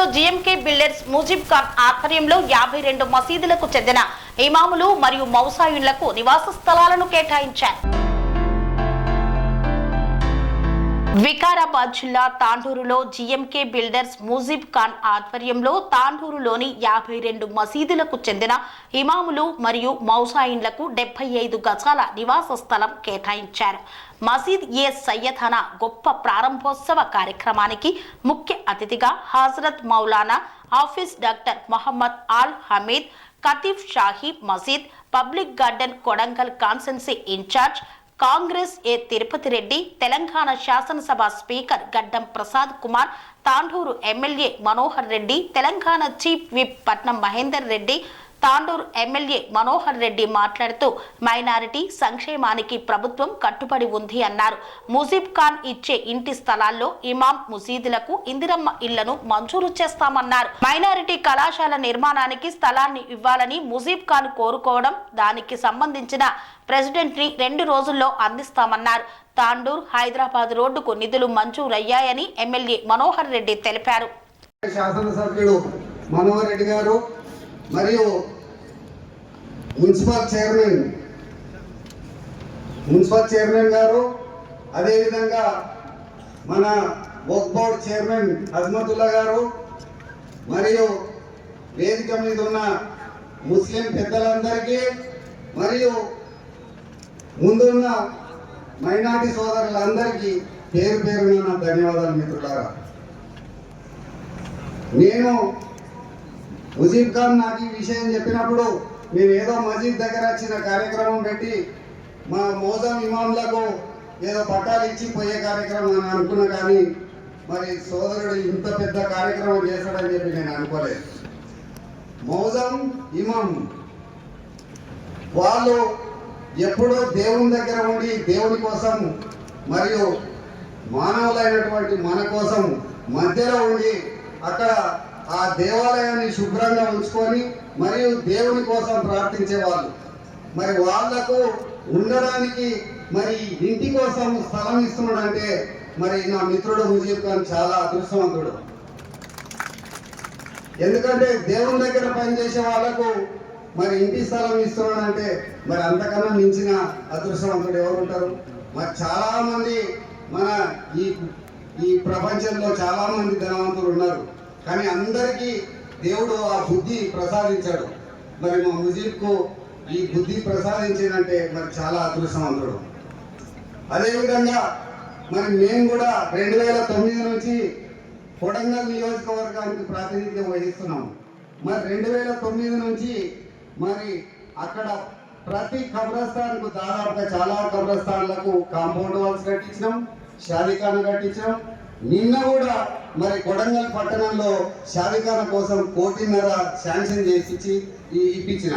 తాండూరులో GMK builders Mujeeb Khan ఆధ్వర్యంలో 52 మసీదులకు చెందిన ఇమాములు మరియు మౌసాయిళ్లకు నివాస స్థలాలను కేటాయించారు. వికారాబాద్ జిల్లా తాండూరులో జీఎంకే బిల్డర్స్ ముజీబ్ ఖాన్ ఆధ్వర్యంలో తాండూరులోని 52 మసీదులకు చెందిన ఇమాములు మరియు మౌసాయిన్లకు 75 గజాల నివాస స్థలం కేటాయించారు. మసీద్ ఏ సయ్యదనా గొప్ప ప్రారంభోత్సవ కార్యక్రమానికి ముఖ్య అతిథిగా హజరత్ మౌలానా ఆఫీస్ doctor Mohammed Al Hameed Khateeb Shahi Masjid public garden Kodangal constituency in charge Congress A Tirupati Reddy, Telangana శాసనసభ speaker Gaddam Prasad Kumar, Tandur MLA Manohar Reddy, Telangana chief whip Patnam Mahender Reddy, Tandur MLA Manohar Reddy మాట్లాడుతూ మైనారిటీ సంక్షేమానికి ప్రభుత్వం కట్టుబడి ఉంది అన్నారు. ముజీబ్ ఖాన్ ఇచ్చే ఇంటి స్థలాల్లో ఇమాం మసీదులకు ఇందిరమ్మ ఇళ్లను మంజూరు చేస్తామన్నారు. మైనారిటీ కళాశాల నిర్మాణానికి స్థలాన్ని ఇవ్వాలని ముజీబ్ ఖాన్ కోరుకోవడం, దానికి సంబంధించిన ప్రెసిడెంట్ ని 2 రోజుల్లో అందిస్తామన్నారు. తాండూర్ హైదరాబాద్ రోడ్డుకు నిధులు మంజూరయ్యాయని ఎమ్మెల్యే మనోహర్ రెడ్డి తెలిపారు. శాసనసభ్యుడు మనోహర్ రెడ్డి గారు మరియు మున్సిపల్ చైర్మన్ గారు, అదేవిధంగా మన వక్ఫ్ బోర్డ్ చైర్మన్ అజ్మతుల్లా గారు మరియు వేదిక మీద ఉన్న ముస్లిం పెద్దలందరికీ మరియు ముందున్న మైనార్టీ సోదరులందరికీ పేరు పేరున నా ధన్యవాదాలు మిత్రులారా. నేను ముజీబ్ ఖాన్ నాకు ఈ విషయం చెప్పినప్పుడు నేను ఏదో మసీద్ దగ్గర చిన్న కార్యక్రమం పెట్టి మా మోజం ఇమాంలకు ఏదో పట్టాలు ఇచ్చి పోయే కార్యక్రమం అని అనుకున్నా, కానీ మరి సోదరుడు ఇంత పెద్ద కార్యక్రమం చేస్తాడని చెప్పి నేను అనుకోలేదు. మోజం ఇమాం వాళ్ళు ఎప్పుడూ దేవుని దగ్గర ఉండి దేవుని కోసం మరియు మానవులైనటువంటి మన కోసం మధ్యలో ఉండి అక్కడ ఆ దేవాలయాన్ని శుభ్రంగా ఉంచుకొని మరియు దేవుని కోసం ప్రార్థించేవాళ్ళు. మరి వాళ్లకు ఉండడానికి మరి ఇంటి కోసం స్థలం ఇస్తున్నాడంటే మరి నా మిత్రుడు ముజీబ్ ఖాన్ చాలా అదృష్టవంతుడు. ఎందుకంటే దేవుని దగ్గర పనిచేసే వాళ్లకు మరి ఇంటి స్థలం ఇస్తున్నాడంటే మరి అంతకన్నా మించిన అదృష్టవంతుడు ఎవరు ఉంటారు? మరి చాలా మంది మన ఈ ప్రపంచంలో చాలా మంది ధనవంతులు ఉన్నారు, కానీ అందరికీ దేవుడు ఆ బుద్ధి ప్రసాదించాడు. మరి మా ముజీబ్కు ఈ బుద్ధి ప్రసాదించిందంటే మరి చాలా అదృష్టవంతుడు. అదేవిధంగా మరి మేము కూడా 2009 నుంచి కొడంగల్ నియోజకవర్గానికి ప్రాతినిధ్యం వహిస్తున్నాము. మరి 2009 నుంచి మరి అక్కడ ప్రతి కబ్రస్థాన్కు దాదాపుగా చాలా కబ్రస్థాన్లకు కాంపౌండ్ వాల్స్ కట్టించినాం, షాదీఖానా కట్టించాం. నిన్న కూడా మరి కొడంగల్ పట్టణంలో షాదీఖానా కోసం 1.5 కోటి శాంక్షన్ చేసి ఇప్పించిన.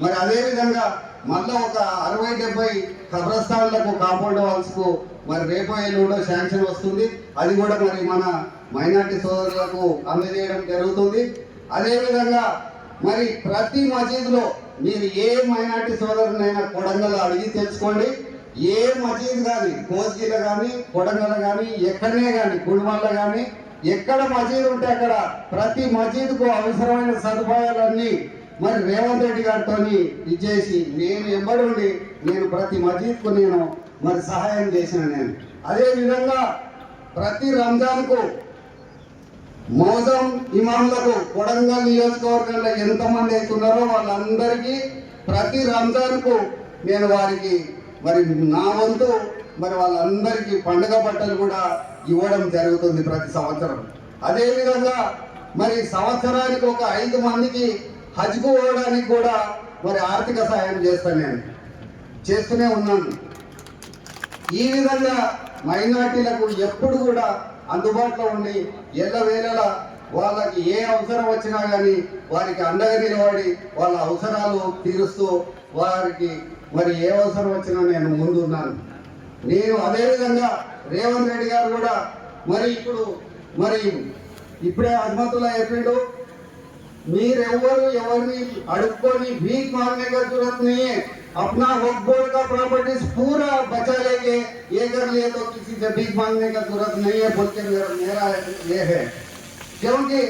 మరి అదేవిధంగా మళ్ళీ ఒక 60-70 కబ్రస్థాన్లకు కాంపౌండ్ వాల్స్ కు మరి రేపు ఎల్లుండో శాంక్షన్ వస్తుంది. అది కూడా మరి మన మైనార్టీ సోదరులకు అందజేయడం జరుగుతుంది. అదేవిధంగా మరి ప్రతి మసీదులో మీరు ఏ మైనార్టీ సోదరునైనా కొడంగల్ అడిగి తెలుసుకోండి. ఏ మసీద్ కానీ కోస్గిల కానీ కొడంగల్ కానీ ఎక్కడనే కానీ గుడిమల్ల కానీ ఎక్కడ మసీద్ ఉంటే అక్కడ ప్రతి మసీదుకు అవసరమైన సదుపాయాలన్నీ మరి రేవంత్ రెడ్డి గారితో ఇచ్చేసి నేను ఎంబడి నేను ప్రతి మసీద్కు నేను మరి సహాయం చేసిన. నేను అదేవిధంగా ప్రతి రంజాన్కు మోజం ఇమాంలకు కొడంగల్ నియోజకవర్గంలో ఎంతమంది అవుతున్నారో వాళ్ళందరికీ ప్రతి రంజాన్కు నేను వారికి మరి నా వంతు మరి వాళ్ళందరికీ పండుగ బట్టలు కూడా ఇవ్వడం జరుగుతుంది ప్రతి సంవత్సరం. అదేవిధంగా మరి సంవత్సరానికి ఒక 5 మందికి హజ్కు పోవడానికి కూడా మరి ఆర్థిక సహాయం నేను చేస్తూనే ఉన్నాను. ఈ విధంగా మైనార్టీలకు ఎప్పుడు కూడా అందుబాటులో ఉండి ఎల్లవేళలా వాళ్ళకి ఏ అవసరం వచ్చినా కానీ వారికి అండగా నిలబడి వాళ్ళ అవసరాలు తీరుస్తూ వారికి మరి ఏ అవసరం వచ్చినా నేను ముందున్నాను. నేను అదేవిధంగా రేవంత్ రెడ్డి గారు కూడా మరి ఇప్పుడే అజ్మతుల్లా చెప్పిండు, మీరెవరు ఎవరిని అడుక్కొని भीख मांगने का जरूरत नहीं है। अपना वक्फ बोर्ड का प्रॉपर्टीज पूरा बचा लेंगे, ये कर लिए तो किसी से भीख मांगने का जरूरत नहीं है बोल के मेरा ये है। क्योंकि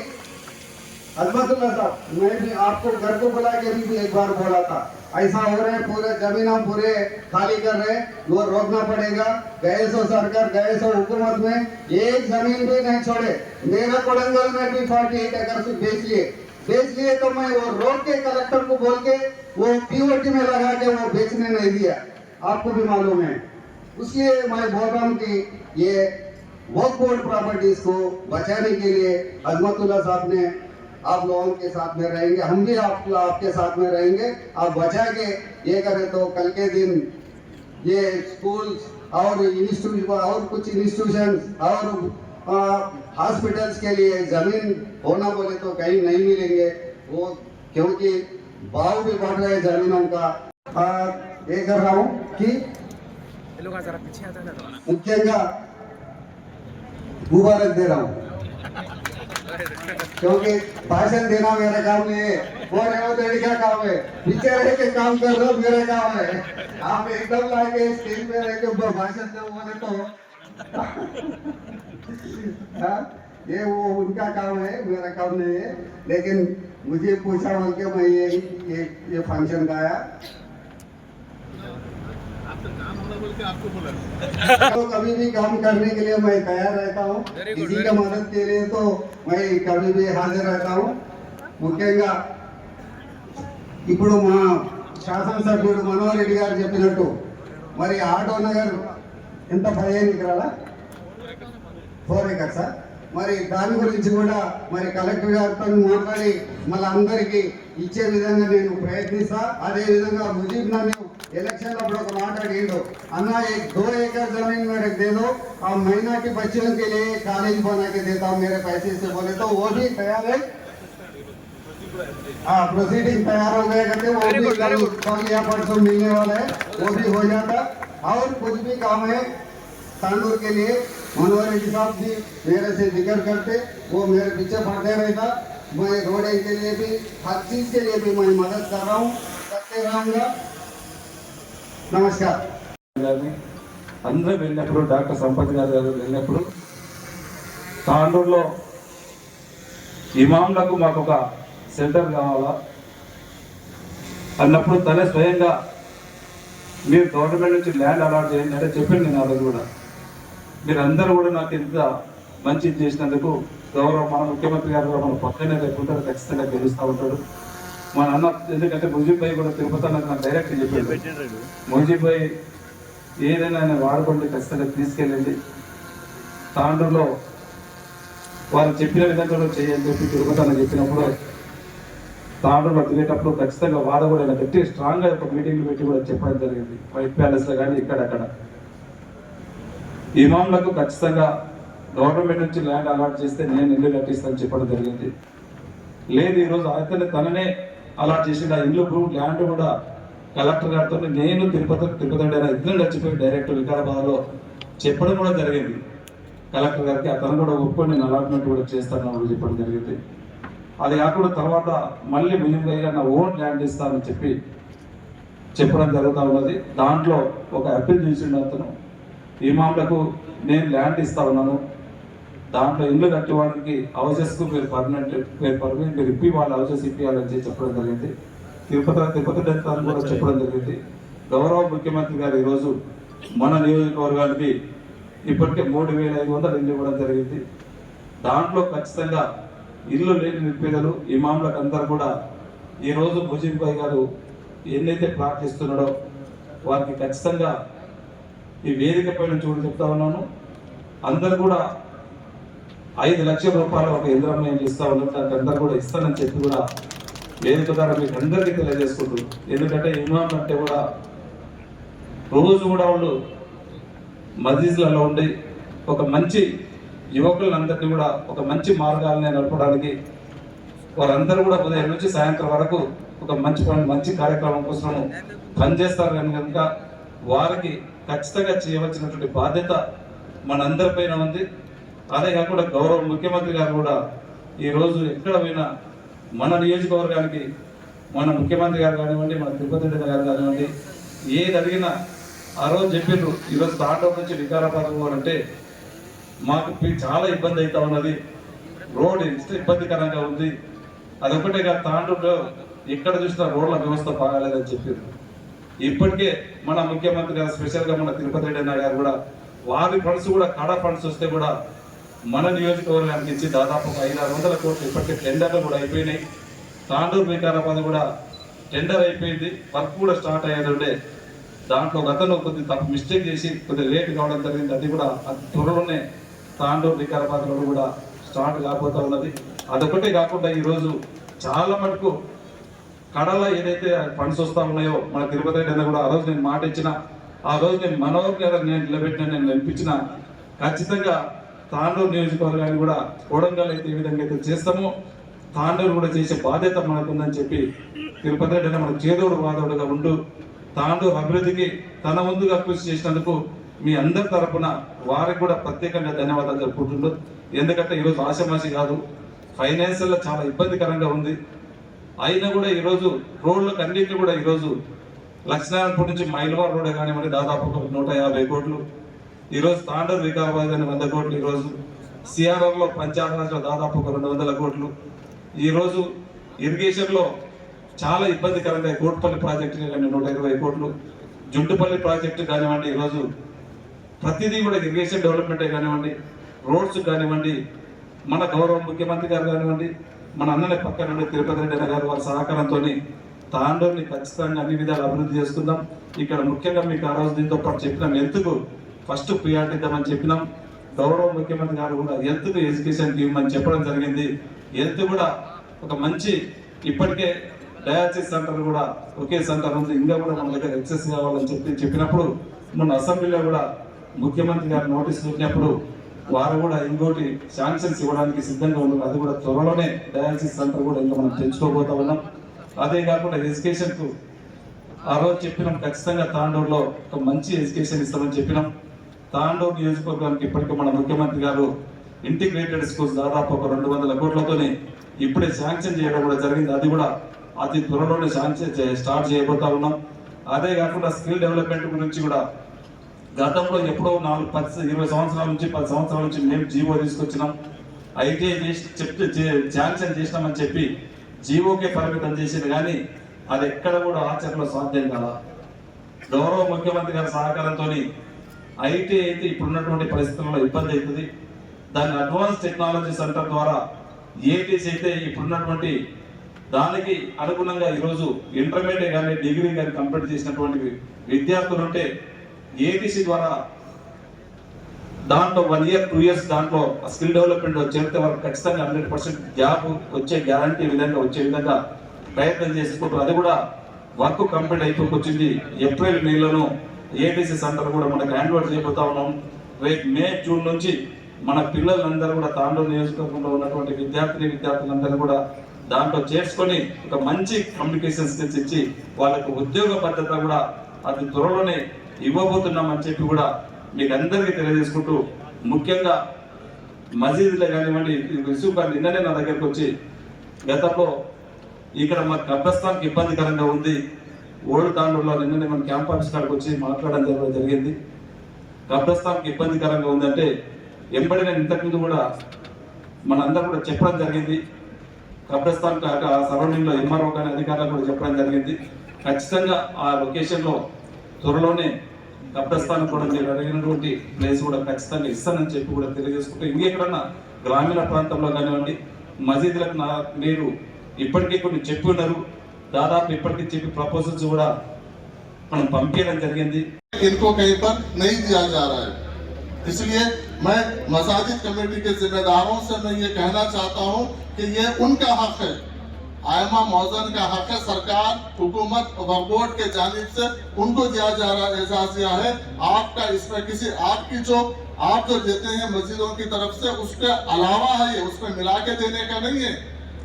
अजमतुल्ला साहब, मैं भी आपको घर को बुला के भी एक बार बोला था, ऐसा हो रहा है, पूरे जमीन हम पूरे खाली कर रहे हैं, वो रोकना पड़ेगा। गए सो सरकार, गए सो हुकूमत में एक जमीन भी नहीं छोड़े। मेरा कोडंगल में भी 48 एकड़ से बेच लिए तो मैं वो रोक के कलेक्टर को बोल के वो पीओटी में लगा के वो बेचने नहीं दिया, आपको भी मालूम है। उसलिए मैं बोल रहा हूँ कि ये वक्फ बोर्ड प्रॉपर्टीज को बचाने के लिए अजमतुल्ला साहब ने आप लोगों के साथ में रहेंगे, हम भी आपके साथ में रहेंगे। आप बचा के ये करें तो कल के दिन ये स्कूल और इंस्टीट्यूट और कुछ इंस्टीट्यूशन और हॉस्पिटल्स के लिए जमीन होना बोले तो कहीं नहीं मिलेंगे वो, क्योंकि भाव भी बढ़ रहे हैं जमीनों का। ये कर रहा हूँ कि मुख्యంగా मुबारक दे रहा हूँ, क्योंकि भाषण देना मेरा काम नहीं है, वो रेवंत रेड्डी का काम है। पीछे रह के काम कर रहा मेरा काम है। आप एकदम लाके स्टेज पे रह के भाषण दो बोले तो ये वो उनका काम है, मेरा काम नहीं है। लेकिन मुझे पूछा बोल के मैं ये फंक्शन गाया। तो कभी भी काम करने के लिए मैं तैयार रहता हूँ, किसी का मदद के लिए तो मैं कभी भी हाजिर रहता हूँ। ముఖ్యంగా ఇప్పుడు మా శాసనసభ్యుడు మనోహర్ రెడ్డి గారు చెప్పినట్టు మరి ఆటో నగర్ ఎంత 15 ఎకరాల 4 ఎకర్స్ సార్, మరి దాని గురించి కూడా మరి కలెక్టర్ గారితో మాట్లాడి మళ్ళీ అందరికీ ఇచ్చే విధంగా నేను ప్రయత్నిస్తా। అదే విధంగా ముజీబ్ నన్ను इलेक्शन अప్పుడు ఒక మాట అడిగిండు, అన్న 2 एकड़ जमीन मेरे दे दो और माइनॉरिटी बच्चों के लिए कॉलेज बना के देता हूँ मेरे पैसे से, बोले तो वो भी तैयार है। हाँ, प्रोसीडिंग तैयार हो गया करते, वो भी कल या परसों मिलने वाला है, वो भी हो जाता। और कुछ भी काम है तांडूर के लिए मनोहर रेड्डी साहब भी मेरे से जिक्र करते, वो मेरे पीछे पड़ते रहता। मैं रोडिंग के लिए भी हर चीज के लिए भी मैं मदद कर रहा हूँ, करते रहूँगा। నమస్కారం। అందరూ వెళ్ళినప్పుడు డాక్టర్ సంపత్ గారు వెళ్ళినప్పుడు తాండూరులో ఇమాంలకు మాకు ఒక సెంటర్ కావాలా అన్నప్పుడు తనే స్వయంగా మీరు గవర్నమెంట్ నుంచి ల్యాండ్ అలాట్ చేయండి అంటే చెప్పింది నేను ఆ రోజు కూడా। మీరందరూ కూడా నాకు ఇంత మంచి చేసినందుకు గౌరవం మన ముఖ్యమంత్రి గారు మన పక్కనే రేపుంటారు, ఖచ్చితంగా గెలుస్తూ ఉంటాడు మా అన్న। ఎందుకంటే ముజీబ్ భాయ్ కూడా తిరుపతి నాకు డైరెక్ట్ చెప్పాడు, ముజీబ్ భాయ్ ఏదైనా ఆయన వాడుకోండి, ఖచ్చితంగా తీసుకెళ్ళండి, తాండూరులో వారు చెప్పిన విధంగా చేయాలని చెప్పి తిరుపతి అన్న చెప్పినప్పుడు తాండూరులో తిరిగేటప్పుడు ఖచ్చితంగా వాడు కూడా గట్టి స్ట్రాంగ్గా ఒక మీటింగ్లు పెట్టి కూడా చెప్పడం జరిగింది, వైట్ ప్యాలెస్లో కానీ ఇక్కడక్కడ ఇమాంలకు ఖచ్చితంగా గవర్నమెంట్ నుంచి ల్యాండ్ అలాట్ చేస్తే నేను ఇల్లు కట్టిస్తానని చెప్పడం జరిగింది। లేదు ఈరోజు అయితే తననే అలాట్ చేసింది ఆ ఇల్లు ల్యాండ్ కూడా కలెక్టర్ గారితో నేను తిరుపతి ఇద్దరు వచ్చిపోయి డైరెక్ట్ వికారాబాద్లో చెప్పడం కూడా జరిగింది కలెక్టర్ గారికి। అతను కూడా ఒప్పుకొని నేను అలాట్మెంట్ కూడా చేస్తానని చెప్పడం జరిగింది। అది కాకుండా తర్వాత మళ్ళీ ముజీబ్గా నా ఓన్ ల్యాండ్ ఇస్తానని చెప్పడం జరుగుతూ ఉన్నది। దాంట్లో ఒక అప్పీల్ చేసిండు అతను, ఇమాంలకు నేను ల్యాండ్ ఇస్తా ఉన్నాను, దాంట్లో ఇల్లు కట్టేవాడికి హౌసెస్కు మీరు పర్మనెంట్ మీరు ఇప్పి వాళ్ళ హౌసెస్ ఇప్పియాలని చెప్పడం జరిగింది। తిరుపతి కూడా చెప్పడం జరిగింది। గౌరవ ముఖ్యమంత్రి గారు ఈరోజు మన నియోజకవర్గానికి ఇప్పటికే 3,500 ఇల్లు ఇవ్వడం జరిగింది। దాంట్లో ఖచ్చితంగా ఇల్లు లేని నిరుపేదలు ఇమాంలకు అందరూ కూడా ఈరోజు ముజీబ్ భాయ్ గారు ఎన్నైతే ప్రార్థిస్తున్నాడో వారికి ఖచ్చితంగా ఈ వేదిక పైన చూడ చెప్తా ఉన్నాను, అందరు కూడా 5 లక్షల రూపాయలు ఒక ఇంద్రమయం ఇస్తా ఉన్నారు, దానికి అందరు కూడా ఇస్తానని చెప్పి కూడా వేదిక ద్వారా మీకు అందరికీ తెలియజేసుకుంటారు। ఎందుకంటే ఇమాం అంటే కూడా రోజు కూడా వాళ్ళు మస్జిద్లలో ఉండి ఒక మంచి యువకులందరినీ కూడా ఒక మంచి మార్గాలని నడపడానికి వారందరూ కూడా ఉదయం నుంచి సాయంత్రం వరకు ఒక మంచి కార్యక్రమం కోసం పనిచేస్తారు కనుక వారికి ఖచ్చితంగా చేయవలసినటువంటి బాధ్యత మనందరిపైన ఉంది। అదే కాకుండా గౌరవ ముఖ్యమంత్రి గారు కూడా ఈరోజు ఎక్కడ పోయినా మన నియోజకవర్గానికి మన ముఖ్యమంత్రి గారు కానివ్వండి, మన తిరుపతి రెడ్డి గారు కానివ్వండి, ఏది అడిగినా ఆ రోజు చెప్పిండ్రు ఈరోజు తాండూరు నుంచి వికారాబాద్ పోవాలంటే మాకు చాలా ఇబ్బంది అవుతా ఉన్నది, రోడ్ ఎంత ఇబ్బందికరంగా ఉంది, అదొకటే కాదు, తాండూరులో ఎక్కడ చూసినా రోడ్ల వ్యవస్థ బాగాలేదని చెప్పారు. ఇప్పటికే మన ముఖ్యమంత్రి గారు స్పెషల్గా మన తిరుపతి రెడ్డి అన్న గారు కూడా వారి ఫండ్స్ కూడా కడా ఫండ్స్ వస్తే కూడా మన నియోజకవర్గానికి ఇచ్చి దాదాపు 500-600 కోట్లు ఇప్పటికే టెండర్లు కూడా అయిపోయినాయి. తాండూరు వికారాబాద్ కూడా టెండర్ అయిపోయింది, వర్క్ కూడా స్టార్ట్ అయ్యేది. దాంట్లో గతంలో కొద్ది తప్పు మిస్టేక్ చేసి కొద్దిగా లేట్ కావడం జరిగింది. అది కూడా అతి త్వరలోనే తాండూరు వికారాబాద్ రోడ్డు కూడా స్టార్ట్ కాబోతా ఉన్నది. అదొకటే కాకుండా ఈరోజు చాలా మటుకు కడల ఏదైతే ఫండ్స్ వస్తూ ఉన్నాయో మన తిరుపతి రెడ్డి అన్న కూడా ఆ రోజు నేను మాట ఇచ్చిన, ఆ రోజు నేను మనోహర్ గారు నేను నిలబెట్టిన, నేను నిలిపించిన ఖచ్చితంగా తాండూరు నియోజకవర్గాన్ని కూడా కొడంగల్ అయితే ఏ విధంగా అయితే చేస్తామో తాండూరు కూడా చేసే బాధ్యత మనకుందని చెప్పి తిరుపతి రెడ్డి మన చేదోడు వాదోడుగా ఉంటూ తాండూరు అభివృద్ధికి తన ముందుగా కృషి చేసినందుకు మీ అందరి తరపున వారికి కూడా ప్రత్యేకంగా ధన్యవాదాలు చెప్పుకుంటున్నారు. ఎందుకంటే ఈరోజు ఆశామాషి కాదు, ఫైనాన్షియల్లో చాలా ఇబ్బందికరంగా ఉంది. అయినా కూడా ఈరోజు రోడ్లకు అన్నింటినీ కూడా ఈరోజు లక్ష్మీనారాయణపూర్ నుంచి మైలవార్ రోడ్ కానివ్వండి దాదాపు 150 కోట్లు, ఈరోజు తాండూరు వికారాబాద్ కానీ 100 కోట్లు, ఈరోజు సిఆర్ఆర్లో పంచాయతీరాజ్లో దాదాపు 200 కోట్లు, ఈరోజు ఇరిగేషన్లో చాలా ఇబ్బందికరంగా కోట్పల్లి ప్రాజెక్టు కానీ 120 కోట్లు, జుంటుపల్లి ప్రాజెక్టు కానివ్వండి, ఈరోజు ప్రతిదీ కూడా ఇరిగేషన్ డెవలప్మెంటే కానివ్వండి, రోడ్స్ కానివ్వండి, మన గౌరవ ముఖ్యమంత్రి గారు కానివ్వండి, మన అన్నని పక్కన నుండి తిరుపతి రెడ్డి గారు వారి సహకారంతో తాండూరుని ఖచ్చితంగా అన్ని విధాలు అభివృద్ధి చేసుకుందాం. ఇక్కడ ముఖ్యంగా మీకు ఆ రోజు దీంతో పాటు చెప్పినాం, హెల్త్కు ఫస్ట్ ప్రియారిటీ ఇద్దామని చెప్పినాం. గౌరవ ముఖ్యమంత్రి గారు కూడా హెల్త్కు ఎడ్యుకేషన్కి ఇవ్వమని చెప్పడం జరిగింది. హెల్త్ కూడా ఒక మంచి ఇప్పటికే డయాలసిస్ సెంటర్ కూడా ఒకే సెంటర్ ఉంది, ఇంకా కూడా మన దగ్గర ఎక్సెస్ కావాలని చెప్పినప్పుడు మొన్న అసెంబ్లీలో కూడా ముఖ్యమంత్రి గారు నోటీసులు ఇచ్చినప్పుడు వారు కూడా ఇంకోటి శాంక్షన్స్ ఇవ్వడానికి సిద్ధంగా ఉన్నారు. అది కూడా త్వరలోనే డయాలసిస్ సెంటర్ కూడా ఇంకా మనం తెచ్చుకోబోతా ఉన్నాం. అదే కాకుండా ఎడ్యుకేషన్కు ఆ రోజు చెప్పినాం, ఖచ్చితంగా తాండూరులో ఒక మంచి ఎడ్యుకేషన్ ఇస్తామని చెప్పినాం. తాండూరు నియోజకవర్గానికి ఇప్పటికీ మన ముఖ్యమంత్రి గారు ఇంటిగ్రేటెడ్ స్కూల్స్ దాదాపు 200 కోట్లతోనే ఇప్పుడే శాంక్షన్ చేయడం కూడా జరిగింది. అది కూడా అతి త్వరలోనే శాంక్షన్ స్టార్ట్ చేయబోతా ఉన్నాం. అదే కాకుండా స్కిల్ డెవలప్మెంట్ గురించి కూడా గతంలో ఎప్పుడో 20 సంవత్సరాల నుంచి 10 సంవత్సరాల నుంచి మేము జీవో తీసుకొచ్చినాం. ఐటీఐ శాంక్షన్ చేసినామని చెప్పి జీవోకే పరిమితం చేసింది, కానీ అది ఎక్కడ కూడా ఆచరణలో సాధ్యం కాదా. గౌరవ ముఖ్యమంత్రి గారి సహకారంతో ఐటీఐ అయితే ఇప్పుడున్నటువంటి పరిస్థితుల్లో ఇబ్బంది అవుతుంది. దాన్ని అడ్వాన్స్ టెక్నాలజీ సెంటర్ ద్వారా ఏటీసీ అయితే ఇప్పుడున్నటువంటి దానికి అనుగుణంగా ఈరోజు ఇంటర్మీడియట్ కానీ డిగ్రీ కానీ కంప్లీట్ చేసినటువంటి విద్యార్థులు ఉంటే ఏటీసీ ద్వారా దాంట్లో 1 year 2 years దాంట్లో స్కిల్ డెవలప్మెంట్ చేరితే వరకు ఖచ్చితంగా 100% జాబ్ వచ్చే గ్యారంటీ విధంగా వచ్చే విధంగా ప్రయత్నం చేసుకుంటూ అది కూడా వర్క్ కంప్లీట్ అయిపోకొచ్చింది. ఏప్రిల్ మేలోనూ ఏటీసీ సెంటర్ కూడా మనకు హ్యాండ్ ఓవర్ చేయబోతా ఉన్నాం. రేపు మే జూన్ నుంచి మన పిల్లలందరూ కూడా తాండూరు నియోజకవర్గంలో ఉన్నటువంటి విద్యార్థులందరూ కూడా దాంట్లో చేసుకొని ఒక మంచి కమ్యూనికేషన్ స్కిల్స్ ఇచ్చి వాళ్ళకు ఉద్యోగ భద్రత కూడా అతి త్వరలోనే ఇవ్వబోతున్నామని చెప్పి కూడా మీకు అందరికీ తెలియజేసుకుంటూ, ముఖ్యంగా మసీదులో కానివ్వండి రిసీవ్ గారు నిన్ననే నా దగ్గరకు వచ్చి గతంలో ఇక్కడ మా కబ్రస్థాన్కి ఇబ్బందికరంగా ఉంది, ఓల్డ్ తాండూరులో నిన్ననే మన క్యాంప్ ఆఫీస్ కాడికి వచ్చి మాట్లాడడం జరిగింది. కబ్రస్థాన్కి ఇబ్బందికరంగా ఉందంటే ఎంబడి నేను ఇంతకుముందు కూడా మనందరూ కూడా చెప్పడం జరిగింది. కబ్రస్థాన్ సరౌండింగ్లో ఎంఆర్ఓ కానీ అధికారులు కూడా చెప్పడం జరిగింది. ఖచ్చితంగా ఆ లొకేషన్లో త్వరలోనే కబ్రస్థాన్ కూడా మీరు అడిగినటువంటి ప్లేస్ కూడా ఖచ్చితంగా ఇస్తానని చెప్పి కూడా తెలియజేసుకుంటే, ఇంకెక్కడన్నా గ్రామీణ ప్రాంతంలో కానివ్వండి మసీదులకు మీరు ఇప్పటికీ కొన్ని చెప్పి ఉన్నారు, దాదాపు ఇప్పటికీ చెప్పి ప్రపోజల్స్ కూడా మనం పంపించడం జరిగింది. इनको कहीं पर नहीं दिया जा रहा है, इसलिए मैं मसाजिद कमेटी के जिम्मेदारों से मैं ये कहना चाहता हूँ कि ये उनका हक है, आयमा मौजन का हक है। सरकार हुकूमत वक्फ बोर्ड के जानिब से उनको दिया जा रहा एजाज दिया है। आपका इसमें किसी आपकी जो आप जो देते हैं मस्जिदों की तरफ से उसके अलावा है, ये उसमें मिला के देने का नहीं है,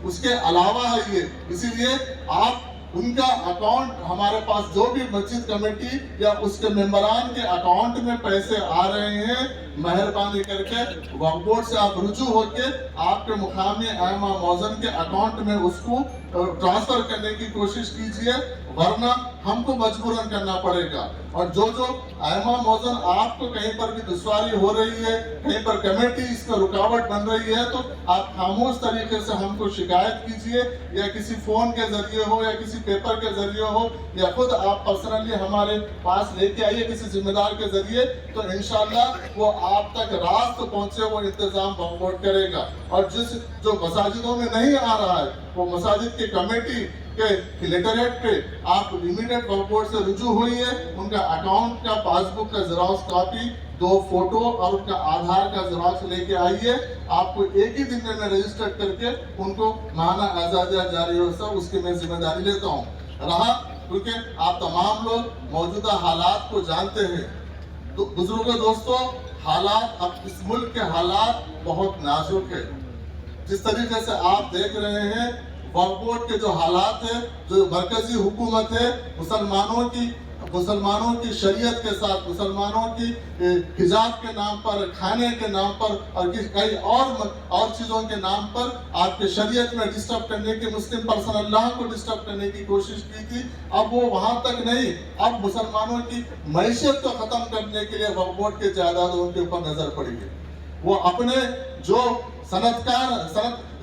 उसके अलावा है ये। इसीलिए आप उनका अकाउंट हमारे पास जो भी मस्जिद कमेटी या उसके मेंबरान के अकाउंट में पैसे आ रहे हैं मेहरबानी करके वक्फ बोर्ड से आप रुजू होके आपके मुकामी आयमा मौजन के अकाउंट में उसको ट्रांसफर करने की कोशिश कीजिए, वरना हमको मजबूरन करना पड़ेगा। और जो आयमा मौजन आपको कहीं पर भी दुश्वारी हो रही है, कहीं पर कमेटी इसमें रुकावट बन रही है, तो आप खामोश तरीके से हमको शिकायत कीजिए, या किसी फोन के जरिए हो या किसी पेपर के जरिए हो, या खुद आप पर्सनली हमारे पास लेके आइए किसी जिम्मेदार के जरिए, तो इंशाल्लाह वो आप तक रास्त पहुंचे वो इंतजाम वक्फ बोर्ड करेगा। और जो मसाजिदों में नहीं आ रहा है, वो मसाजिद की कमेटी के लेटरहेड पे आप इमीडिएट वक्फ बोर्ड से रुजू हुई है, उनका अकाउंट का पासबुक का जेरॉक्स कॉपी, 2 फोटो और उनका आधार का जेरॉक्स लेके आइए। आपको एक ही दिन में रजिस्टर करके उनको माना आजादिया जारी हो, सब उसकी मैं जिम्मेदारी लेता हूँ। रहा क्योंकि आप तमाम लोग मौजूदा हालात को जानते हैं, तो बुजुर्गों दोस्तों, हालात अब इस मुल्क के हालात बहुत नाजुक है। जिस तरीके से आप देख रहे हैं वक्फ बोर्ड के जो हालात है, जो मरकजी हुकूमत है मुसलमानों की शरीयत के साथ, मुसलमानों की हिजाब के नाम पर, खाने के नाम पर और कई और चीज़ों के नाम पर आपके शरीयत में डिस्टर्ब करने की, मुस्लिम पर्सन अल्लाह को डिस्टर्ब करने की कोशिश की थी। अब वो वहाँ तक नहीं, अब मुसलमानों की मैशियत को ख़त्म करने के लिए वक्फ बोर्ड के जायदादों के ऊपर नज़र पड़ी है। वो अपने जो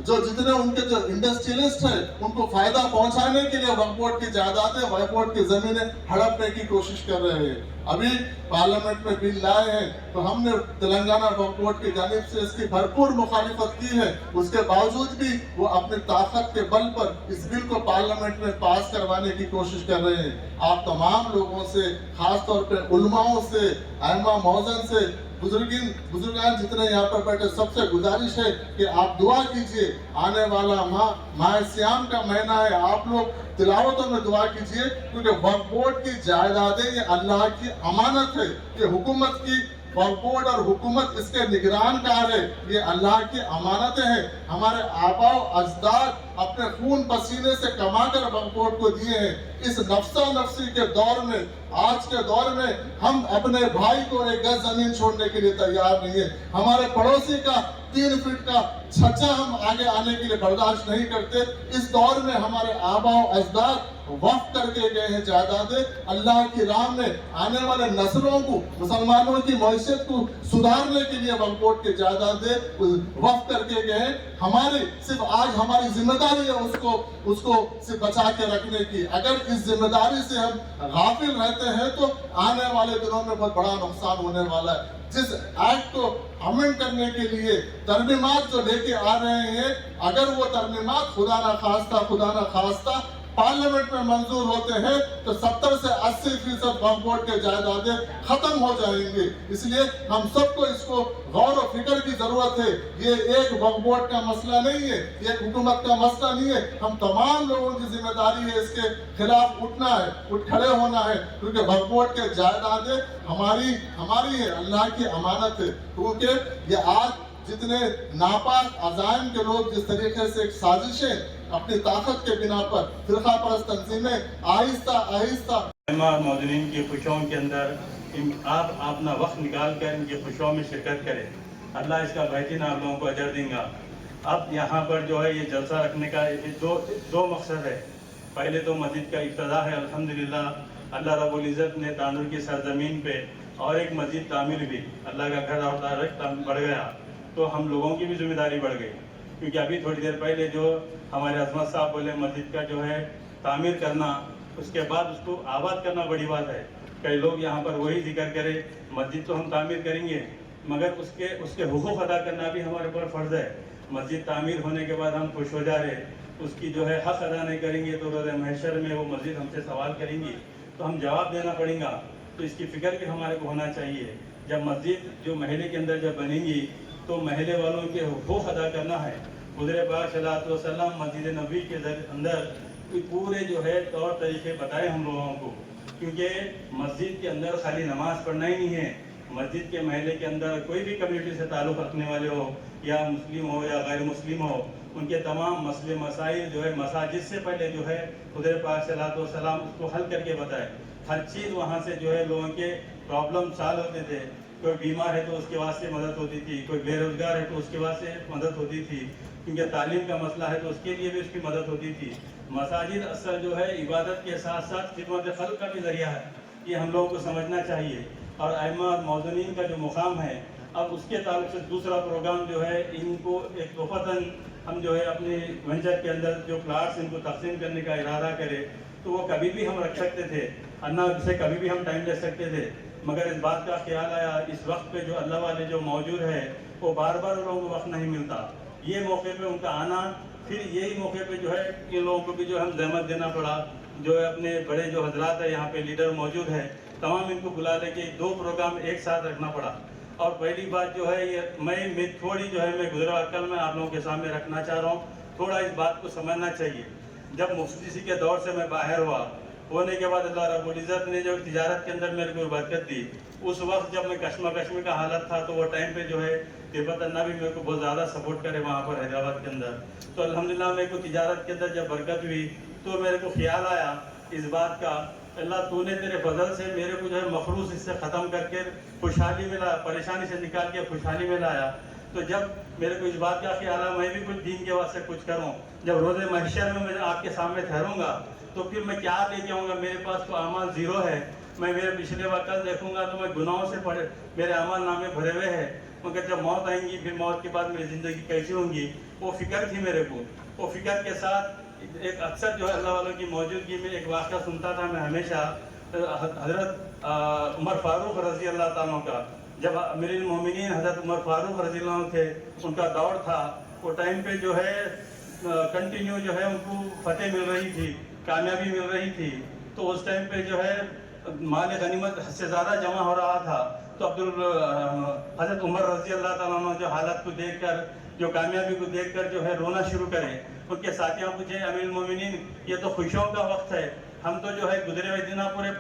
जो जितने उनके जो इंडस्ट्रियलिस्ट हैं, उनको फायदा पहुंचाने के लिए वक्फ बोर्ड की जायदादें, वक्फ बोर्ड की जमीनें हड़पने की कोशिश कर रहे हैं। अभी पार्लियामेंट में बिल लाए हैं, तो हमने तेलंगाना वक्फ बोर्ड की जानिब से इसकी भरपूर मुखालिफत की है। उसके बावजूद भी वो अपनी ताकत के बल पर इस बिल को पार्लियामेंट में पास करवाने की कोशिश कर रहे हैं। आप तमाम लोगों से, खास तौर पर उलमाओं से, आइमा मौजन से, बुजुर्गान जितने यहाँ पर बैठे, सबसे गुजारिश है कि आप दुआ कीजिए। आने वाला माह सियाम का महीना है, आप लोग तिलावतों में दुआ कीजिए, क्योंकि वक्फ बोर्ड की जायदादें ये अल्लाह की अमानत है। ये हुकूमत की वक्फ बोर्ड और हुकूमत इसके निगरानकार है, ये अल्लाह की अमानतें हैं। हमारे आबाओ अजदाद अपने खून पसीने से कमाकर वक्फ बोर्ड को दिए हैं। इस नफ्सा नफ्सी के दौर में, आज के दौर में हम अपने भाई को एक गज जमीन छोड़ने के लिए तैयार नहीं है। हमारे पड़ोसी का 3 फीट का छज्जा हम आगे आने के लिए बर्दाश्त नहीं करते। इस दौर में हमारे आबाओ अजदाद वक्फ करके गए हैं जायदादें, अल्लाह की राह में आने वाले नस्लों को, मुसलमानों की मैशियत को सुधारने के लिए वक्फ बोर्ड के जायदादें वक्फ करके गए हैं। हमारी सिर्फ आज हमारी जिम्मेदारी है उसको सिर्फ बचा के रखने की। अगर इस जिम्मेदारी से हम गाफिल रहते हैं तो आने वाले दिनों में बहुत बड़ा नुकसान होने वाला है। जिस एक्ट को अमेंड करने के लिए तरमीमात जो लेके आ रहे हैं, अगर वो तरमीमात खुदा ना खास्ता पार्लियामेंट में मंजूर होते हैं तो 70 से 80% वक्फ बोर्ड के जायदादें खत्म हो जाएंगे। इसलिए हम सबको इसको गौर और फिक्र की जरूरत है। ये एक वक्फ बोर्ड का मसला नहीं है, ये एक हुकूमत का मसला नहीं है। हम तमाम लोगों की जिम्मेदारी है इसके खिलाफ उठना है, उठ खड़े होना है, क्योंकि वक्फ बोर्ड के जायदादें हमारी है, अल्लाह की अमानत है। क्योंकि ये आज जितने नापाक अजाइम के लोग जिस तरीके से एक साजिशें अपनी ताकत के बिना पर फिरका परस्त तंजीमें आहिस्ता मौजूदीन की खुशियों के अंदर आप अपना वक्त निकाल कर इनकी खुशियों में शिरकत करें। अल्लाह इसका बेहतरीन आप लोगों को अजर देगा। अब यहाँ पर जो है ये जलसा रखने का दो मकसद है। पहले तो मस्जिद का इब्तिदा है, अल्हम्दुलिल्लाह अल्लाह रब्बुल इज़्ज़त ने तानूर की सरजमीन पे और एक मस्जिद तामीर भी, अल्लाह का घर और बढ़ गया, तो हम लोगों की भी जिम्मेदारी बढ़ गई। क्योंकि अभी थोड़ी देर पहले जो हमारे अजमत साहब बोले मस्जिद का जो है तामीर करना, उसके बाद उसको आबाद करना बड़ी बात है। कई लोग यहाँ पर वही जिक्र करें, मस्जिद तो हम तामीर करेंगे मगर उसके हुकूक अदा करना भी हमारे ऊपर फ़र्ज़ है। मस्जिद तामीर होने के बाद हम खुश हो जा रहे, उसकी जो है हक़ अदा नहीं करेंगे तो रोज़ महशर में वो मस्जिद हमसे सवाल करेंगी, तो हम जवाब देना पड़ेगा। तो इसकी फ़िक्र भी हमारे को होना चाहिए। जब मस्जिद जो महल्ले के अंदर जब बनेंगी तो महल्ले वालों के हुकूक अदा करना है। हुज़ूर पाक सल्लल्लाहु अलैहि वसल्लम मस्जिद नबी के अंदर पूरे जो है तौर तरीके बताए हम लोगों को, क्योंकि मस्जिद के अंदर खाली नमाज पढ़ना ही नहीं है। मस्जिद के महल्ले के अंदर कोई भी कम्युनिटी से ताल्लुक़ रखने वाले हो, या मुस्लिम हो या गैर मुस्लिम हो, उनके तमाम मसले मसाइल जो है मसाजिद से पहले जो है हुज़ूर पाक सल्लल्लाहु अलैहि वसल्लम उसको हल करके बताए। हर चीज़ वहाँ से जो है लोगों के प्रॉब्लम सॉल्व होते थे। कोई बीमार है तो उसके वास्ते मदद होती थी, कोई बेरोजगार है तो उसके वास्ते मदद होती थी, क्योंकि तालीम का मसला है तो उसके लिए भी उसकी मदद होती थी। मसाजिद असल जो है इबादत के साथ साथ खिदमत खल्क का भी ज़रिया है, ये हम लोगों को समझना चाहिए। और अइम्मा और मौज़ूनीन का जो मुकाम है, अब उसके ताल्लुक से दूसरा प्रोग्राम जो है, इनको एक तोहफ़तन हम जो है अपने वेंचर के अंदर जो प्लाट्स इनको तकसीम करने का इरादा करें, तो वो कभी भी हम रख सकते थे, अन्ना से कभी भी हम टाइम ले सकते थे, मगर इस बात का ख्याल आया इस वक्त पे जो अल्लाह वाले जो मौजूद है वो बार बार उन लोगों को वक्त नहीं मिलता, ये मौके पे उनका आना, फिर यही मौके पे जो है इन लोगों को भी जो हम जहमत देना पड़ा, जो है अपने बड़े जो हजरात है यहाँ पे लीडर मौजूद है, तमाम इनको बुला लेके 2 प्रोग्राम एक साथ रखना पड़ा। और पहली बात जो है ये मैं थोड़ी जो है मैं गुजरा कल मैं आप लोगों के सामने रखना चाह रहा हूँ, थोड़ा इस बात को समझना चाहिए। जब मुफ्ती के दौर से मैं बाहर हुआ, होने के बाद अल्लाह रब्बुल इज़्ज़त ने जो तिजारत के अंदर मेरे को बरकत दी, उस वक्त जब मैं कश्मा का हालत था, तो वो टाइम पे जो है तिब्बत अन्ना भी मेरे को बहुत ज़्यादा सपोर्ट करे वहाँ पर हैदराबाद के अंदर। तो अल्हम्दुलिल्लाह मेरे को तिजारत के अंदर जब बरकत हुई तो मेरे को ख्याल आया इस बात का, अल्लाह तूने तेरे फजल से मेरे को जो है मखरूस इससे ख़त्म करके खुशहाली में लाया, परेशानी से निकाल के खुशहाली में लाया। तो जब मेरे को इस बात का ख्याल आया मैं भी कुछ दीन के वास्ते कुछ करूँ, जब रोज़े महशर में मैं आपके सामने ठहरूँगा तो फिर मैं क्या लेके आऊँगा, मेरे पास तो अमाल ज़ीरो है। मैं मेरे पिछले वक्त देखूँगा तो मैं गुनाहों से पड़े मेरे अमाल नामे भरे हुए हैं, मगर जब मौत आएंगी फिर मौत के बाद मेरी ज़िंदगी कैसी होंगी, वो फ़िक्र थी मेरे को। वो फ़िक्र के साथ एक अक्सर जो है अल्लाह वालों की मौजूदगी में एक वाक़या सुनता था मैं हमेशा, हज़रत उमर फ़ारूक रज़ी अल्लाह ताला का, जब अमीरुल मोमिनीन हज़रत उमर फ़ारूक रज़ी अल्लाह थे, उनका दौर था, वो टाइम पे जो है कंटिन्यू जो है उनको फतेह मिल रही थी, कामयाबी मिल रही थी। तो उस टाइम पे जो है माल गनीमत से ज़्यादा जमा हो रहा था, तो हज़रत उमर रज़ी अल्लाह ताला अन्हु जो हालत को देखकर, जो कामयाबी को देखकर जो है रोना शुरू करें। उनके साथियों पूछे अमीरुल मोमिनीन ये तो खुशियों का वक्त है, हम तो जो है गुजरे हुए दिन पूरे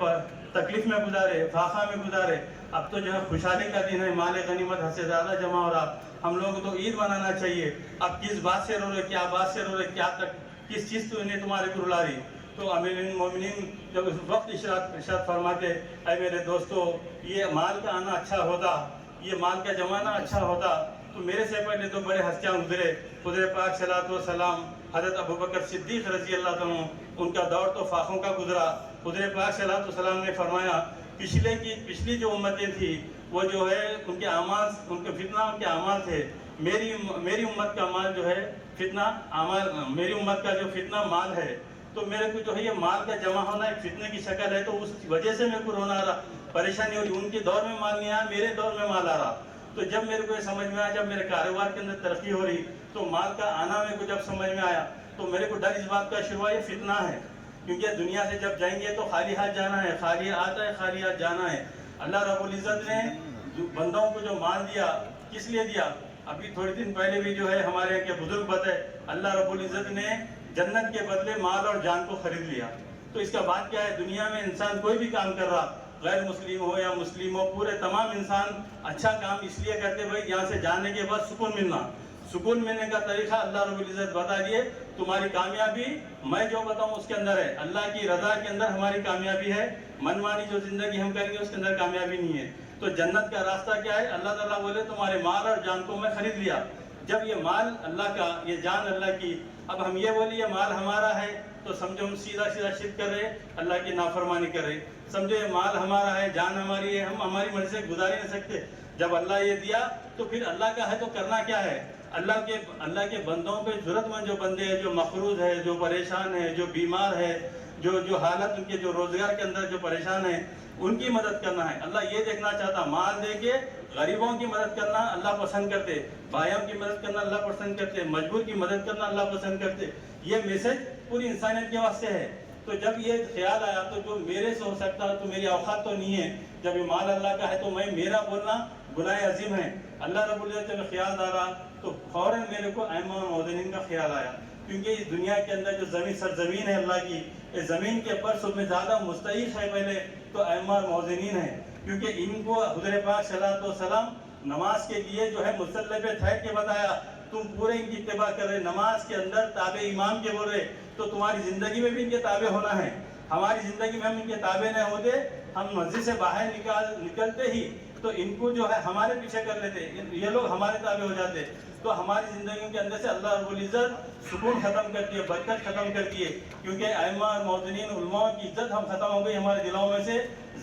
तकलीफ में गुजारे, फाखा में गुजारे, अब तो जो है खुशहाली का दिन है, माल गनीमत हद से ज़्यादा जमा हो रहा, हम लोगों को तो ईद मनाना चाहिए। अब किस बात से रो रहे, क्या बात से रो रहे, क्या तक किस चीज़ तो इन्हें तुम्हारे को रुला रही। तो अमीरुल मोमिनीन जब उस वक्त इरशाद फरमाते, ऐ मेरे दोस्तों ये माल का आना अच्छा होता, ये माल का जमाना अच्छा होता, तो मेरे से पहले तो बड़े हस्तियाँ गुजरे, हुज़ूर पाक सल्लल्लाहु अलैहि वसल्लम, हज़रत अबू बकर सिद्दीक़ रज़ी अल्लाह तआला अन्हु, उनका दौर तो फाखों का गुजरा। हुज़ूर पाक सल्लल्लाहु अलैहि वसल्लम ने फरमाया पिछली जो उम्मतें थी वो जो है उनके अमाल, उनके फितना उनके अमाल थे, मेरी उम्मत का माल जो है फितना अमाल, मेरी उम्मत का जो फितना माल है, तो मेरे को जो है ये माल का जमा होना एक फितने की शक्ल है, तो उस वजह से मेरे को रोना आ रहा, परेशानी हो रही। उनके दौर में माल नहीं आया, मेरे दौर में माल आ रहा। तो जब मेरे को ये समझ में आया, जब मेरे कारोबार के अंदर तरक्की हो रही, तो माल का आना मेरे को जब समझ में आया, तो मेरे को डर इस बात का शुरू हुआ ये फितना है, क्योंकि दुनिया से जब जाएंगे तो खाली हाथ जाना है, खाली आता है, खाली हाथ जाना है। अल्लाह रब्बुल इज़्ज़त ने बंदों को जो माल दिया किस लिए दिया, अभी थोड़े दिन पहले भी जो है हमारे यहाँ के बुजुर्ग बताए, अल्लाह रब्बुल इज़्ज़त ने जन्नत के बदले माल और जान को खरीद लिया। तो इसका बात क्या है, दुनिया में इंसान कोई भी काम कर रहा, गैर मुस्लिम हो या मुस्लिम हो, पूरे तमाम इंसान अच्छा काम इसलिए करते भाई यहाँ से जाने के बाद सुकून मिलना। सुकून मिलने का तरीका अल्लाह रब्बुल इज़्ज़त बता दिए, तुम्हारी कामयाबी मैं जो बताऊँ उसके अंदर है, अल्लाह की रज़ा के अंदर हमारी कामयाबी है, मनमानी जो जिंदगी हम करेंगे उसके अंदर कामयाबी नहीं है। तो जन्नत का रास्ता क्या है, अल्लाह ताला बोले तुम्हारे माल और जान को मैं खरीद लिया। जब ये माल अल्लाह का, ये जान अल्लाह की, अब हम ये बोलिए ये माल हमारा है, तो समझो हम सीधा शिरक कर रहे, अल्लाह की नाफरमानी कर रहे। समझो ये माल हमारा है, जान हमारी है, हम हमारी मर्जी से गुजार ही नहीं सकते। जब अल्लाह ये दिया तो फिर अल्लाह का है तो करना क्या है। अल्लाह के बंदों पे ज़रूरतमंद जो बंदे हैं, जो मखरूज है, जो परेशान है, जो बीमार है, जो हालत उनके जो रोज़गार के अंदर जो परेशान है, उनकी मदद करना है। अल्लाह ये देखना चाहता, माल दे के गरीबों की मदद करना अल्लाह पसंद करते, भाइयों की मदद करना अल्लाह पसंद करते, मजबूर की मदद करना अल्लाह पसंद करते। ये मैसेज पूरी इंसानियत के वास्ते है। तो जब ये ख्याल आया तो जो मेरे से हो सकता है, तो मेरी औकात तो नहीं है, जब ये माल अल्लाह का है तो मैं मेरा बोलना गुनाह अजीम है। अल्लाह रब्बुल इज़्ज़त में ख्याल डाला तो फौरन मेरे को अइम्मा और मौज़ूनीन का ख्याल आया, क्योंकि इस दुनिया के अंदर जो सरजमीन है अल्लाह की, इस ज़मीन के ऊपर सब में ज़्यादा मुस्तहिक़ है पहले तो अइम्मा और मौज़ूनीन है, क्योंकि इनको हुज़ूर पाक सल्लल्लाहु अलैहि वसल्लम नमाज के लिए जो है मुसल्ले पे ठहर के बताया, तुम पूरे इनकी इत्तिबा कर रहे, नमाज के अंदर ताबे इमाम के बोल रहे, तो तुम्हारी ज़िंदगी में भी इनके ताबे होना है। हमारी ज़िंदगी में हम इनके ताबे नहीं होते, हम मस्जिद से बाहर निकलते ही तो इनको जो है हमारे पीछे कर लेते, ये लोग हमारे ताबे हो जाते, तो हमारी ज़िंदगी के अंदर से अल्लाह रब्बुल इज़्ज़त सुकून ख़त्म करती है, बरकत ख़त्म करती है, क्योंकि अइम्मा और मौज़िनीन उलमा की इज़्ज़त हम ख़त्म हो गई हमारे दिलों में से।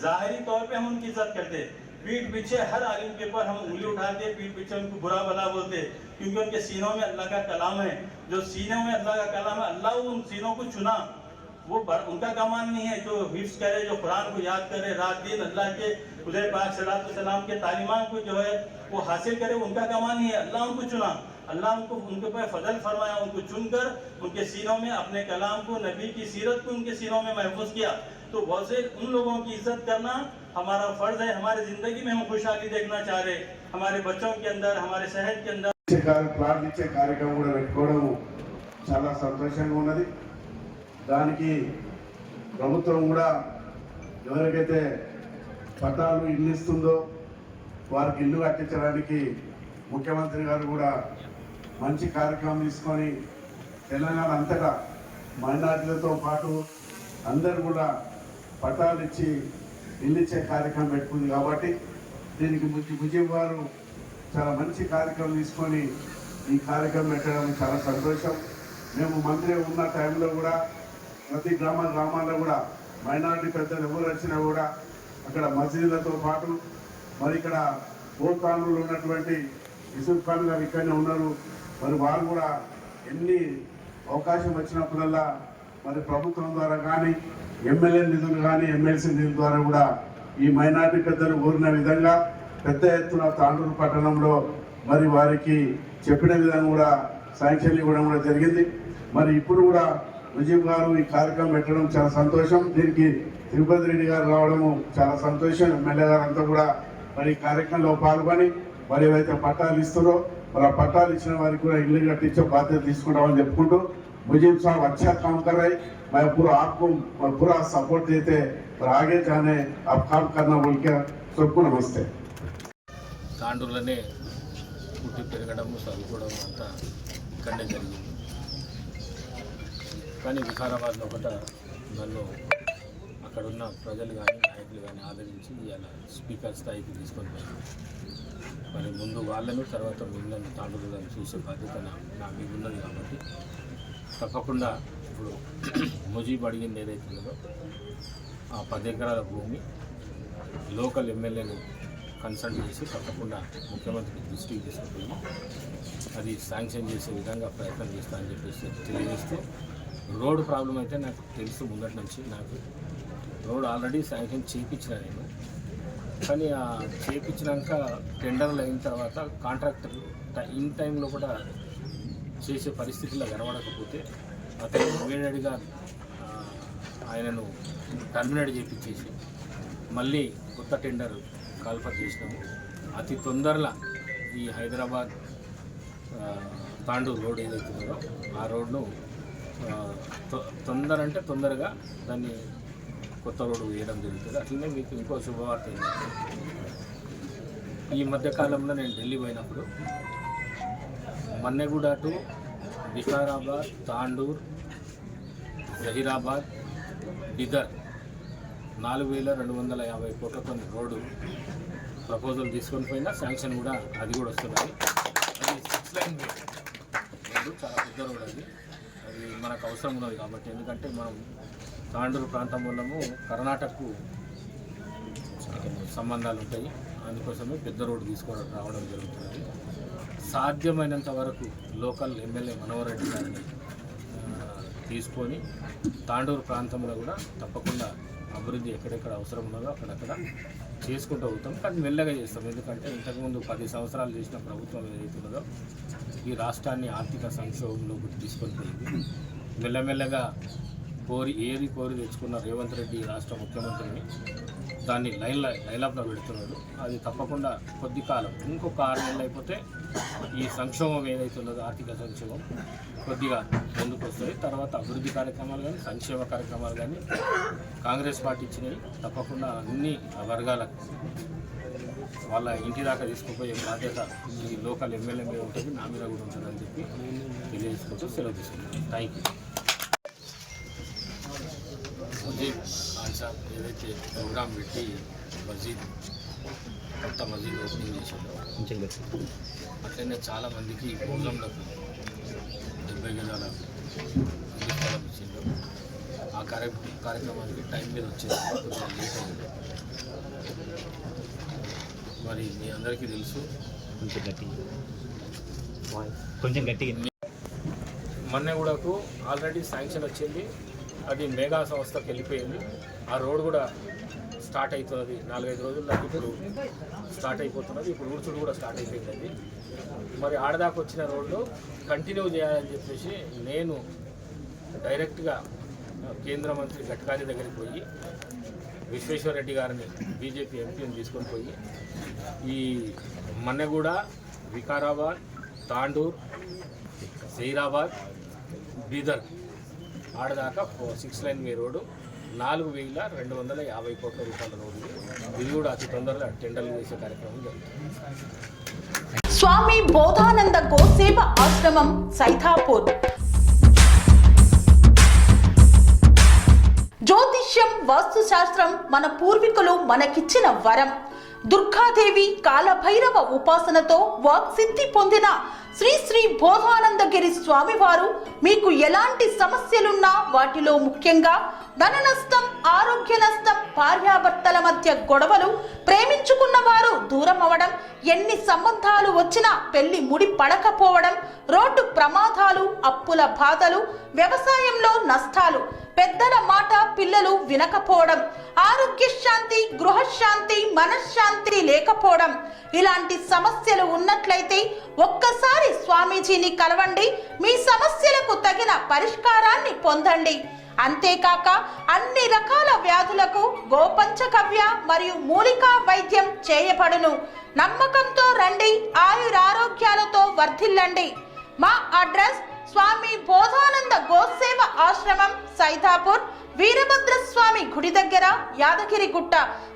ज़ाहिरी तौर पे हम उनकी इज़्ज़त करते, पीठ पीछे हर आलिम के ऊपर हम उंगली उठाते, पीठ पीछे उनको बुरा भला बोलते, क्योंकि उनके सीनों में अल्लाह का कलाम है। जो सीनों में अल्लाह का कलाम है, अल्लाह उन सीनों को चुना, वो उनका कमान नहीं है जो हिफ्ज़ करे, जो कुरान को याद करे, रात दिन अल्लाह के खुदा पाक सल्लल्लाहु अलैहि वसल्लम के तालीमात को जो है वो हासिल करे, उनका कमान नहीं है। अल्लाह उनको चुना, अल्लाह उनको उनके ऊपर फजल फरमाया, उनको चुनकर उनके सीनों में अपने कलाम को, नबी की सीरत को उनके सीनों में महफूज किया। तो बहुत से उन लोगों की इज्जत करना हमारा फर्ज है। हमारी जिंदगी में हम खुशहाली देखना चाह रहे, हमारे बच्चों के अंदर, हमारे शहर के अंदर ప్రార్థించే కార్యక్రమం కూడా పెట్టుకోవడం చాలా సంతోషంగా ఉన్నది. దానికి ప్రభుత్వం కూడా ఎవరికైతే పట్టాలు ఇల్లు ఇస్తుందో వారికి ఇల్లు కట్టించడానికి ముఖ్యమంత్రి గారు కూడా మంచి కార్యక్రమం తీసుకొని తెలంగాణ అంతటా మైనారిటీలతో పాటు అందరూ కూడా పట్టాలు ఇచ్చి ఇల్లు ఇచ్చే కార్యక్రమం పెట్టుకుంది. కాబట్టి దీనికి ముజీబ్ గారు చాలా మంచి కార్యక్రమం తీసుకొని ఈ కార్యక్రమం పెట్టడం చాలా సంతోషం. మేము మంత్రి ఉన్న టైంలో కూడా ప్రతి గ్రామాల్లో కూడా మైనారిటీ పెద్దలు ఎవరు వచ్చినా కూడా అక్కడ మసీదులతో పాటు మరి ఇక్కడ ఓతాండ్రులు ఉన్నటువంటి యూసుఫ్ ఖాన్ గారు ఇక్కడనే ఉన్నారు. మరి వారు కూడా ఎన్ని అవకాశం వచ్చినప్పుడల్లా మరి ప్రభుత్వం ద్వారా కానీ ఎమ్మెల్యే నిధులు కానీ ఎమ్మెల్సీ నిధుల ద్వారా కూడా ఈ మైనారిటీ పెద్దలు కోరిన విధంగా పెద్ద ఎత్తున తాండూరు పట్టణంలో మరి వారికి చెప్పిన విధంగా కూడా శాంక్షన్ ఇవ్వడం కూడా జరిగింది. మరి ఇప్పుడు కూడా ముజీబ్ గారు ఈ కార్యక్రమం పెట్టడం చాలా సంతోషం. దీనికి తిరుపతి రెడ్డి గారు రావడము చాలా సంతోషం. ఎమ్మెల్యే గారు అంతా కూడా మరి ఈ కార్యక్రమంలో పాల్గొని మరి ఏవైతే పట్టాలు ఇస్తారో మరి ఆ పట్టాలు ఇచ్చిన వారికి కూడా ఇల్లు కట్టించే బాధ్యత తీసుకుంటామని చెప్పుకుంటూ मुजीब साहब अच्छा काम कर रहे, मैं पूरा आपको पूरा सपोर्ट देते और आगे जाने आप काम करना बोल के सबको नमस्ते. తాండూరులోనే పుట్టి పెరగడము చదువుకోవడం అంతా ఇక్కడనే జరిగింది. కానీ వికారాబాద్లో ఒకట నన్ను అక్కడున్న ప్రజలు కానీ నాయకులు కానీ ఆదరించి ఇవాళ స్పీకర్ స్థాయికి తీసుకొని పోయారు. మరి ముందు వాళ్ళను తర్వాత మిమ్మల్ని తాండూరులో చూసే బాధ్యత నా మీద ఉన్నది. కాబట్టి తప్పకుండా ఇప్పుడు ముజీబ్ అడిగింది ఏదైతే ఉందో ఆ 10 ఎకరాల భూమి లోకల్ ఎమ్మెల్యేను కన్సల్ట్ చేసి తప్పకుండా ముఖ్యమంత్రి దృష్టికి తీసుకుపోయి అది శాంక్షన్ చేసే విధంగా ప్రయత్నం చేస్తా అని చెప్పేసి తెలియజేస్తూ, రోడ్డు ప్రాబ్లం అయితే నాకు తెలుసు ముందటి నుంచి. నాకు రోడ్ ఆల్రెడీ శాంక్షన్ చేయించిన నేను, కానీ ఆ చేయించినాక టెండర్లు అయిన తర్వాత కాంట్రాక్టర్ ఇన్ టైంలో కూడా చేసే పరిస్థితుల్లో కనబడకపోతే అతను ఇమీడియట్గా ఆయనను టర్మినేట్ చేయించేసి మళ్ళీ కొత్త టెండర్ కాల్ఫర్ చేసినాము. అతి తొందరలో ఈ హైదరాబాద్ తాండూరు రోడ్ ఏదైతే ఉందో ఆ రోడ్ను తొందరగా దాన్ని కొత్త రోడ్డు వేయడం జరుగుతుంది. అట్లనే మీకు ఇంకో శుభవార్త ఏంటంటే, ఈ మధ్యకాలంలో నేను ఢిల్లీ పోయినప్పుడు మన్నెగూడ టు వికారాబాద్, తాండూర్, జహీరాబాద్, బిదర్ 4250 కోట్లతో రోడ్డు ప్రపోజల్ తీసుకొని పోయినా శాంక్షన్ కూడా అది కూడా వస్తుంది. అది 6 లైన్ రోడ్డు, చాలా పెద్ద రోడ్. అది మనకు అవసరం ఉన్నది కాబట్టి, ఎందుకంటే మనం తాండూరు ప్రాంతం వల్లము కర్ణాటకకు సంబంధాలు ఉంటాయి. అందుకోసమే పెద్ద రోడ్డు తీసుకొని రావడం జరుగుతుంది. సాధ్యమైనంత వరకు లోకల్ ఎమ్మెల్యే మనోహర్ రెడ్డి గారిని తీసుకొని తాండూరు ప్రాంతంలో కూడా తప్పకుండా అభివృద్ధి ఎక్కడెక్కడ అవసరం ఉన్నదో అక్కడక్కడ చేసుకుంటూ అవుతాం. కానీ మెల్లగా చేస్తాం. ఎందుకంటే ఇంతకుముందు 10 సంవత్సరాలు చేసిన ప్రభుత్వం ఏదైతే ఉన్నదో ఈ రాష్ట్రాన్ని ఆర్థిక సంక్షోభంలోకి తీసుకొని పోయింది. మెల్లమెల్లగా కోరి తెచ్చుకున్న రేవంత్ రెడ్డి రాష్ట్ర ముఖ్యమంత్రిని దాన్ని లైన్అప్లో పెడుతున్నాడు. అది తప్పకుండా కొద్ది కాలం, ఇంకొక 6 నెలలు అయిపోతే ఈ సంక్షోభం ఏదైతే ఉన్నదో ఆర్థిక సంక్షోభం కొద్దిగా ముందుకు వస్తుంది. తర్వాత అభివృద్ధి కార్యక్రమాలు కానీ సంక్షేమ కార్యక్రమాలు కానీ కాంగ్రెస్ పార్టీ ఇచ్చినవి తప్పకుండా అన్ని వర్గాలకు వాళ్ళ ఇంటి దాకా తీసుకుపోయే బాధ్యత ఈ లోకల్ ఎమ్మెల్యే మీద ఉంటుంది, నా మీద కూడా ఉంటుందని చెప్పి తెలియజేసుకుంటూ సెలవు తీసుకుంటాను. Thank you. ముజీబ్ ఖాన్ సాబ్ ఏదైతే ప్రోగ్రాం పెట్టి మస్జిద్ కొత్త మసీద్ ఓపెనింగ్ చేసిండు. అట్లనే చాలామందికి భోజనంలకు 70 గజాల ఇల్లు స్థలం ఇచ్చిండు. ఆ కార్యక్రమానికి టైం మీద వచ్చేది కొంచెం లేట్ అయింది. మరి మీ అందరికీ తెలుసు, కొంచెం గట్టిగా మన్నెగూడకు ఆల్రెడీ శాంక్షన్ వచ్చింది, అది మేఘా సంస్థకి వెళ్ళిపోయింది. ఆ రోడ్ కూడా స్టార్ట్ అవుతున్నది, 4-5 రోజుల్లో ఇప్పుడు స్టార్ట్ అయిపోతున్నది. ఇప్పుడు ఊడ్చుడు కూడా స్టార్ట్ అయిపోయింది. అది మరి ఆడదాకా వచ్చిన రోడ్లు కంటిన్యూ చేయాలని చెప్పేసి నేను డైరెక్ట్గా కేంద్ర మంత్రి గడ్కరీ దగ్గరికి పోయి విశ్వేశ్వరరెడ్డి గారిని బీజేపీ ఎంపీని తీసుకొని పోయి ఈ మన్నెగూడ, వికారాబాద్, తాండూర్, జైరాబాద్, బీదర్ ఆడదాకా 6 లైన్ వే రోడ్డు 4,250 కోట్ల రూపాయల రోడ్డు. ఇది కూడా అతి తొందరగా టెండర్లు వేసే కార్యక్రమం జరుగుతుంది. స్వామి బోధానంద గోసేవ ఆశ్రమం సైథాపూర్. జ్యోతిష్యం, వాస్తుశాస్త్రం మన పూర్వీకులు మనకిచ్చిన వరం. దుర్గాదేవి, కాలభైరవ ఉపాసనతో వాక్సిద్ధి పొందిన శ్రీ శ్రీ బోధానందగిరి స్వామివారు మీకు ఎలాంటి సమస్యలున్నా, వాటిలో ముఖ్యంగా ధన నష్టం, ఆరోగ్య నష్టం, భార్యాభర్తల మధ్య గొడవలు, ప్రేమించుకున్న వారు దూరం అవడం, ఎన్ని సంబంధాలు వచ్చినా పెళ్లి ముడి పడకపోవడం, రోడ్డు ప్రమాదాలు, అప్పుల బాధలు, వ్యవసాయంలో నష్టాలు, పెద్దల మాట పిల్లలు వినకపోవడం, ఆరోగ్య శాంతి, గృహశాంతి, మనశ్శాంతి లేకపోవడం, ఇలాంటి సమస్యలు ఉన్నట్లయితే ఒక్కసారి స్వామీజీని కలవండి. మీ సమస్యలకు తగిన పరిష్కారాన్ని పొందండి. అంతేకాక అన్ని రకాల వ్యాధులకు గోపంచకవ్య మరియు మూలికా వైద్యం చేయబడును. నమ్మకంతో రండి, ఆయురారోగ్యాలతో వర్ధిల్లండి. మా అడ్రస్ స్వామి బోధానంద గోసేవ ఆశ్రమం, సైథాపూర్, వీరభద్రస్వామి గుడి దగ్గర, యాదగిరిగుట్ట.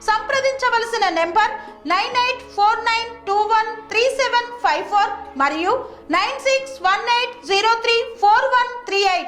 సంప్రదించవలసిన నెంబర్ 9849213754 మరియు 9618034138.